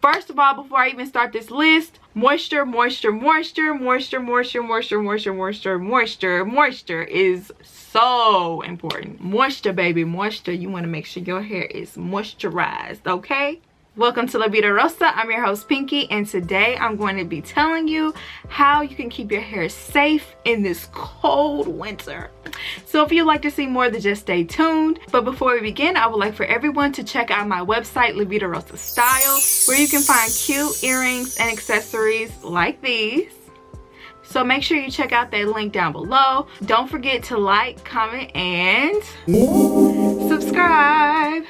First of all, before I even start this list, moisture is so important. Moisture, baby, moisture. You want to make sure your hair is moisturized, okay? Welcome to La Vida Rosa. I'm your host Pinky, and today I'm going to be telling you how you can keep your hair safe in this cold winter. So if you'd like to see more, then just stay tuned. But before we begin, I would like for everyone to check out my website, La Vida Rosa Style, where you can find cute earrings and accessories like these. So make sure you check out that link down below. Don't forget to like, comment, and subscribe.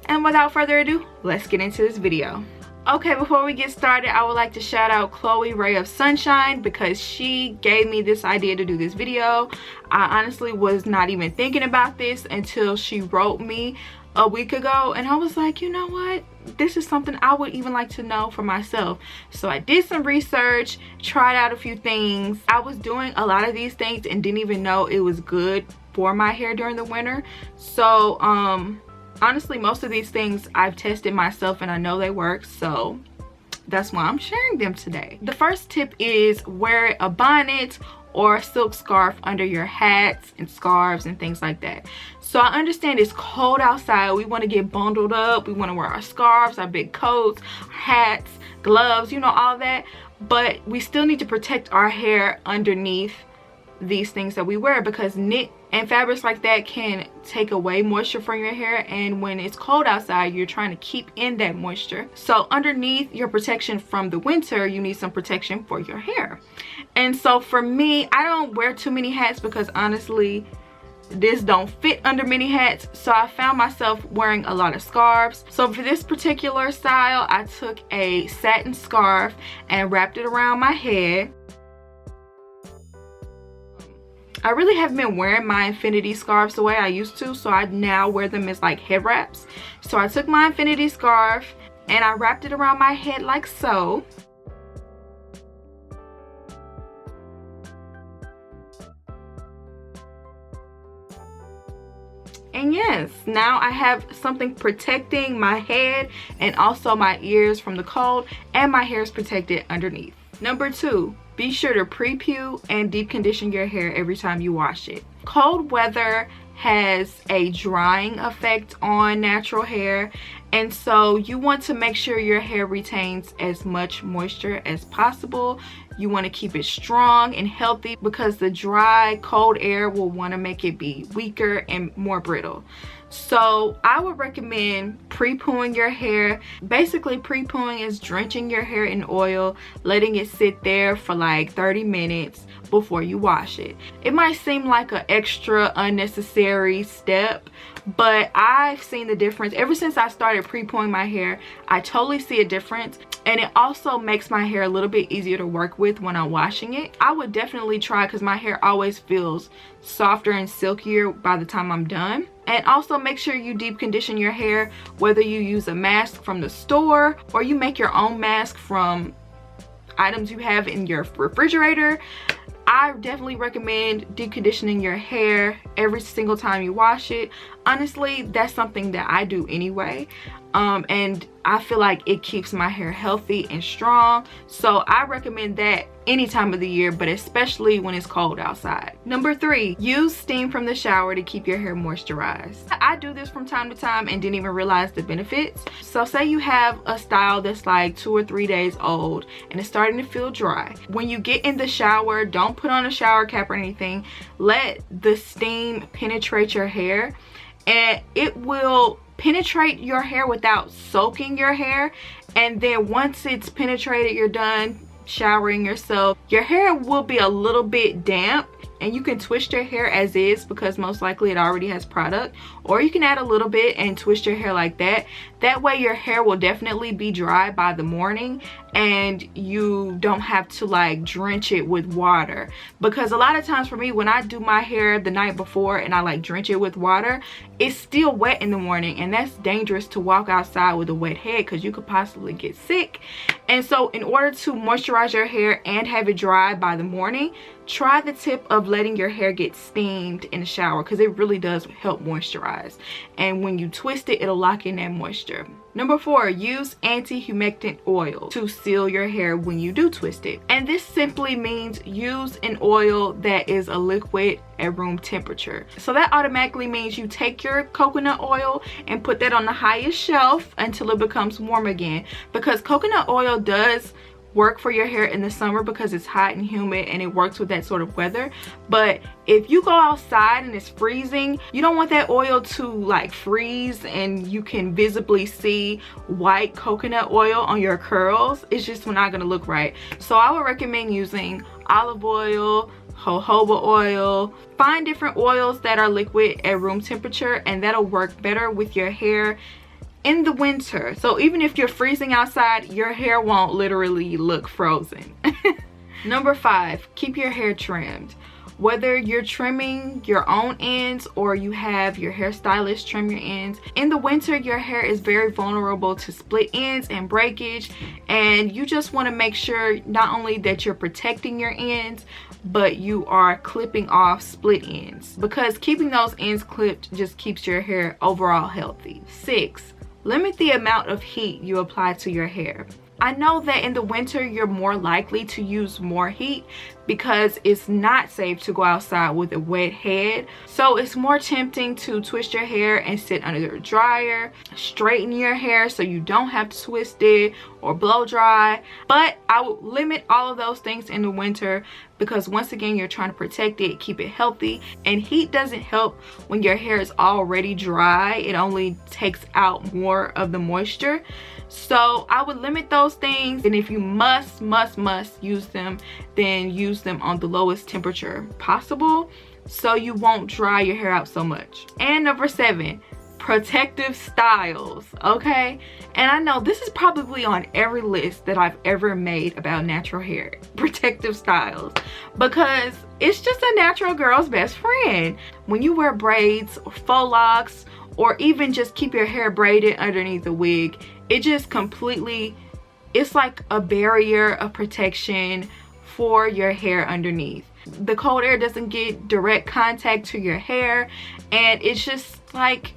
And without further ado, let's get into this video. Okay, before we get started, I would like to shout out Chloe Ray of Sunshine because she gave me this idea to do this video. I honestly was not even thinking about this until she wrote me a week ago, and I was like, you know what? This is something I would even like to know for myself. So I did some research, tried out a few things. I was doing a lot of these things and didn't even know it was good for my hair during the winter. So honestly, most of these things I've tested myself and I know they work, so that's why I'm sharing them today. The first tip is wear a bonnet or a silk scarf under your hats and scarves and things like that. So I understand it's cold outside. We want to get bundled up. We want to wear our scarves, our big coats, hats, gloves, you know, all that. But we still need to protect our hair underneath these things that we wear, because knit and fabrics like that can take away moisture from your hair, and when it's cold outside, you're trying to keep in that moisture. So underneath your protection from the winter, you need some protection for your hair. And so for me, I don't wear too many hats because honestly this don't fit under many hats, so I found myself wearing a lot of scarves. So for this particular style, I took a satin scarf and wrapped it around my head. I really haven't been wearing my infinity scarves the way I used to, so I now wear them as like head wraps. So I took my infinity scarf and I wrapped it around my head like so. And yes, now I have something protecting my head and also my ears from the cold, and my hair is protected underneath. Number 2, be sure to pre-poo and deep condition your hair every time you wash it. Cold weather has a drying effect on natural hair, and so you want to make sure your hair retains as much moisture as possible. You want to keep it strong and healthy because the dry, cold air will want to make it be weaker and more brittle. So I would recommend pre-pooing your hair. Basically, pre-pooing is drenching your hair in oil, letting it sit there for like 30 minutes before you wash it. It might seem like an extra unnecessary step, but I've seen the difference. Ever since I started pre-pooing my hair, I totally see a difference. And it also makes my hair a little bit easier to work with when I'm washing it. I would definitely try, because my hair always feels softer and silkier by the time I'm done. And also make sure you deep condition your hair, whether you use a mask from the store or you make your own mask from items you have in your refrigerator. I definitely recommend deep conditioning your hair every single time you wash it. Honestly, that's something that I do anyway. And I feel like it keeps my hair healthy and strong. So I recommend that any time of the year, but especially when it's cold outside. Number 3, use steam from the shower to keep your hair moisturized. I do this from time to time and didn't even realize the benefits. So say you have a style that's like 2 or 3 days old and it's starting to feel dry. When you get in the shower, don't put on a shower cap or anything. Let the steam penetrate your hair, and it will penetrate your hair without soaking your hair. And then once it's penetrated, you're done showering yourself, your hair will be a little bit damp, and you can twist your hair as is because most likely it already has product, or you can add a little bit and twist your hair like that. That way your hair will definitely be dry by the morning and you don't have to like drench it with water. Because a lot of times for me, when I do my hair the night before and I like drench it with water, it's still wet in the morning, and that's dangerous to walk outside with a wet head because you could possibly get sick. And so in order to moisturize your hair and have it dry by the morning, try the tip of letting your hair get steamed in the shower, because it really does help moisturize. And when you twist it, it'll lock in that moisture. moisture. Number 4, use anti-humectant oil to seal your hair when you do twist it. And this simply means use an oil that is a liquid at room temperature. So that automatically means you take your coconut oil and put that on the highest shelf until it becomes warm again, because coconut oil does work for your hair in the summer because it's hot and humid and it works with that sort of weather. But if you go outside and it's freezing, you don't want that oil to like freeze and you can visibly see white coconut oil on your curls. It's just not gonna look right. So I would recommend using olive oil, jojoba oil. Find different oils that are liquid at room temperature, and that'll work better with your hair in the winter. So even if you're freezing outside, your hair won't literally look frozen. Number 5, keep your hair trimmed. Whether you're trimming your own ends or you have your hairstylist trim your ends, in the winter your hair is very vulnerable to split ends and breakage, and you just want to make sure not only that you're protecting your ends, but you are clipping off split ends, because keeping those ends clipped just keeps your hair overall healthy. 6, limit the amount of heat you apply to your hair. I know that in the winter you're more likely to use more heat because it's not safe to go outside with a wet head. So it's more tempting to twist your hair and sit under the dryer, straighten your hair so you don't have to twist it or blow dry. But I would limit all of those things in the winter because once again, you're trying to protect it, keep it healthy, and heat doesn't help when your hair is already dry. It only takes out more of the moisture. So I would limit those things, and if you must use them, then use them on the lowest temperature possible so you won't dry your hair out so much. And number 7, protective styles. Okay, and I know this is probably on every list that I've ever made about natural hair, protective styles, because it's just a natural girl's best friend. When you wear braids or faux locks, or even just keep your hair braided underneath a wig, it just completely, it's like a barrier of protection for your hair underneath. The cold air doesn't get direct contact to your hair, and it's just like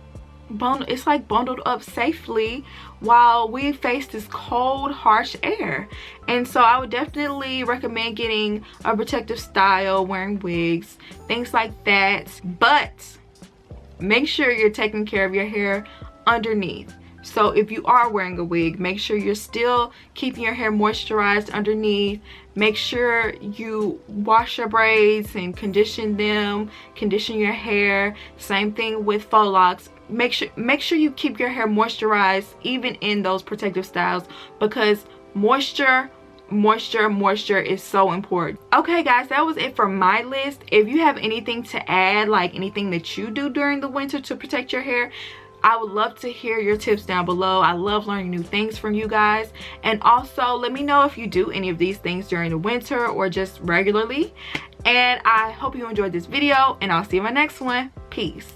it's like bundled up safely while we face this cold, harsh air. And so I would definitely recommend getting a protective style, wearing wigs, things like that. But make sure you're taking care of your hair underneath. So if you are wearing a wig, make sure you're still keeping your hair moisturized underneath. Make sure you wash your braids and condition them, condition your hair. Same thing with faux locks. Make sure you keep your hair moisturized even in those protective styles, because moisture is so important. Okay guys, that was it for my list. If you have anything to add, like anything that you do during the winter to protect your hair, I would love to hear your tips down below. I love learning new things from you guys. And also let me know if you do any of these things during the winter or just regularly. And I hope you enjoyed this video, and I'll see you in my next one. Peace.